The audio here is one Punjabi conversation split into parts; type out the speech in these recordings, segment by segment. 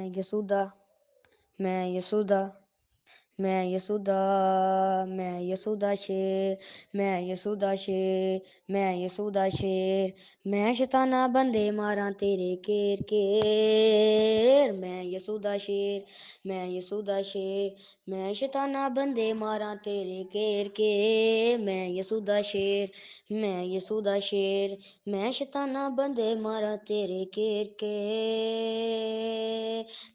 ਯਸੂਦਾ ਮੈਂ ਯਸੂਦਾ ਮੈਂ ਯਸੂਦਾ ਮੈਂ ਯਸੂਦਾ ਸ਼ੇਰ ਮੈਂ ਯਸੂਦਾ ਸ਼ੇਰ ਮੈਂ ਯਸੂਦਾ ਸ਼ੇਰ ਮੈਂ ਸ਼ੈਤਾਨਾ ਬੰਦੇ ਮਾਰਾਂ ਤੇਰੇ ਘੇਰ ਘੇਰ ਮੈਂ ਯਸੂਦਾ ਸ਼ੇਰ ਮੈਂ ਯਸੂਦਾ ਸ਼ੇਰ ਮੈਂ ਸ਼ੈਤਾਨਾ ਬੰਦੇ ਮਾਰਾਂ ਤੇਰੇ ਘੇਰ ਕੇ ਮੈਂ ਯਸੂਦਾ ਸ਼ੇਰ ਮੈਂ ਯਸੂਦਾ ਸ਼ੇਰ ਮੈਂ ਸ਼ੈਤਾਨਾ ਬੰਦੇ ਮਾਰਾਂ ਤੇਰੇ ਘੇਰ ਕੇ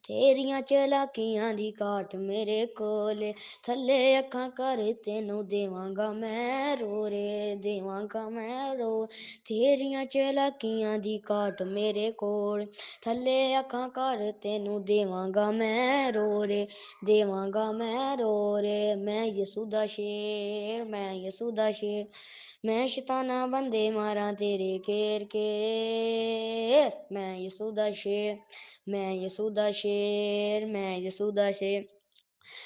ਤੇਰੀਆਂ ਚਲਾਕੀਆਂ ਦੀ ਕਾਟ ਮੇਰੇ ਕੋਲੇ ਥੱਲੇ ਅੱਖਾਂ ਕਰ ਤੈਨੂੰ ਦੇਵਾਂਗਾ ਮੈਂ ਰੋਰੇ ਦੇਵਾਂਗਾ ਮੈਂ ਰੋ ਤੇਰੀਆਂ ਚਲਾਕੀਆਂ ਦੀ ਕਾਟ ਮੇਰੇ ਕੋਲ ਥੱਲੇ ਅੱਖਾਂ ਕਰ ਤੈਨੂੰ ਦੇਵਾਂਗਾ ਮੈਂ ਰੋਰੇ ਦੇਵਾਂਗਾ ਮੈਂ ਰੋਰੇ ਮੈਂ ਯਿਸੂ ਦਾ ਸ਼ੇਰ ਮੈਂ ਯਿਸੂ ਦਾ ਸ਼ੇਰ ਮੈਂ ਸ਼ੈਤਾਨਾ ਬੰਦੇ ਮਾਰਾਂ ਤੇਰੇ ਘੇਰ ਕੇ ਮੈਂ ਯਿਸੂ ਦਾ ਸ਼ੇਰ ਮੈਂ ਯਿਸੂ ਦਾ ਸ਼ੇਰ ਮੈਂ ਯਿਸੂ ਦਾ ਸ਼ੇਰ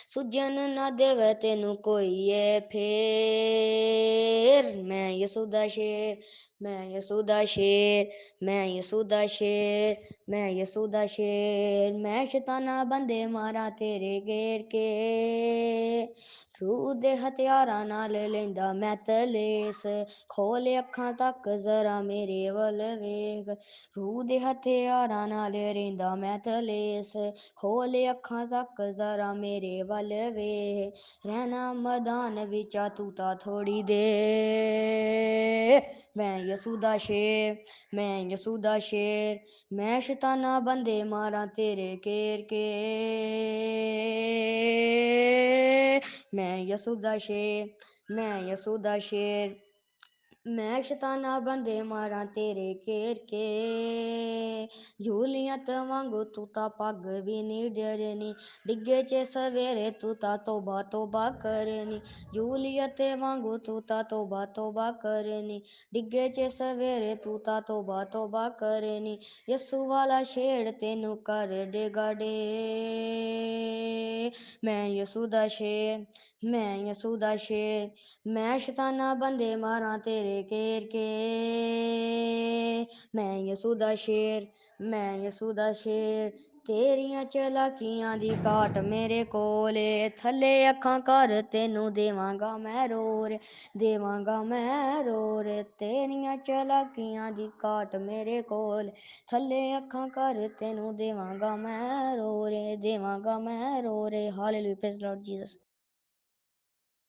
ਸੁਜਨ ਨਾ ਦੇਵੇ ਤੈਨੂੰ ਕੋਈ ਏ ਫੇਰ ਮੈਂ ਯਿਸੂ ਦਾ ਸ਼ੇਰ ਮੈਂ ਯਿਸੂ ਦਾ ਸ਼ੇਰ ਮੈਂ ਯਿਸੂ ਦਾ ਸ਼ੇਰ ਮੈਂ ਯਿਸੂ ਦਾ ਸ਼ੇਰ ਮੈਂ ਸ਼ੈਤਾਨਾ ਬੰਦੇ ਮਾਰਾਂ ਤੇਰੇ ਘੇਰ ਕੇ ਰੂਹ ਦੇ ਹਥਿਆਰਾਂ ਨਾਲ ਲੈਂਦਾ ਮੈਂ ਤਲੇਸ ਖੋਲ ਅੱਖਾਂ ਤੱਕ ਜ਼ਰਾ ਮੇਰੇ ਵੱਲ ਵੇਖ ਰੂਹ ਦੇ ਹਥਿਆਰਾਂ ਨਾਲ ਰਹਿੰਦਾ ਮੈਂ ਤਲੇਸ ਖੋਲ ਅੱਖਾਂ ਤੱਕ ਜ਼ਰਾ ਮੇਰੇ ਵੱਲ ਵੇ ਰਹਿਣਾ ਮੈਦਾਨ ਵਿੱਚ ਤੂੰ ਤਾਂ ਥੋੜੀ ਦੇ ਮੈਂ ਯਿਸੂ ਦਾ ਸ਼ੇਰ ਮੈਂ ਯਿਸੂ ਦਾ ਸ਼ੇਰ ਮੈਂ ਸ਼ੈਤਾਨਾ ਬੰਦੇ ਮਾਰਾਂ ਤੇਰੇ ਘੇਰ ਕੇ ਮੈਂ ਯਿਸੂ ਦਾ ਸ਼ੇਰ ਮੈਂ ਯਿਸੂ ਦਾ ਸ਼ੇਰ ਮੈਂ ਸ਼ੈਤਾਨਾ ਬੰਦੇ ਮਾਰਾਂ ਤੇਰੇ ਘੇਰ ਕੇ ਜੂਲੀਅਤ ਵਾਂਗੂ ਤੂੰ ਤਾਂ ਪੱਗ ਵੀ ਨੀ ਡਰਨੀ ਡਿੱਗੇ ਚ ਸਵੇਰੇ ਤੂੰ ਤਾਂ ਤੋਬਾ ਤੋਬਾ ਕਰਨੀ ਜੂਲੀਅਤ ਵਾਂਗੂ ਤੂੰ ਤਾਂ ਤੋਬਾ ਤੋਬਾ ਕਰਨੀ ਡਿੱਗੇ ਚ ਸਵੇਰੇ ਤੂੰ ਤਾਂ ਤੋਬਾ ਤੋਬਾ ਕਰਨੀ ਯਸੂ ਵਾਲਾ ਛੇੜ ਤੈਨੂੰ ਕਰ ਦੇਗਾ ਡੇ ਮੈਂ ਯਸੂ ਦਾ ਸ਼ੇਰ ਮੈਂ ਯਸੂ ਦਾ ਸ਼ੇਰ ਮੈਂ ਸ਼ੈਤਾਨਾ ਬੰਦੇ ਮਾਰਾਂ ਤੇਰੇ ਘੇਰ ਕੇ ਮੈਂ ਯਿਸੂ ਦਾ ਸ਼ੇਰ ਮੈਂ ਯਿਸੂ ਦਾ ਸ਼ੇਰ ਤੇਰੀਆਂ ਚਲਾਕੀਆਂ ਦੀ ਕਾਟ ਮੇਰੇ ਕੋਲੇ ਥੱਲੇ ਅੱਖਾਂ ਕਰ ਤੈਨੂੰ ਦੇਵਾਂਗਾ ਮੈਂ ਰੋਰੇ ਦੇਵਾਂਗਾ ਮੈਂ ਰੋਰੇ ਤੇਰੀਆਂ ਚਲਾਕੀਆਂ ਦੀ ਕਾਟ ਮੇਰੇ ਕੋਲ ਥੱਲੇ ਅੱਖਾਂ ਕਰ ਤੈਨੂੰ ਦੇਵਾਂਗਾ ਮੈਂ ਰੋਰੇ ਦੇਵਾਂਗਾ ਮੈਂ ਰੋਰੇ ਹਾਲੇਲੂਇਆ ਪ੍ਰੇਜ਼ ਲਾਰਡ ਜੀਸਸ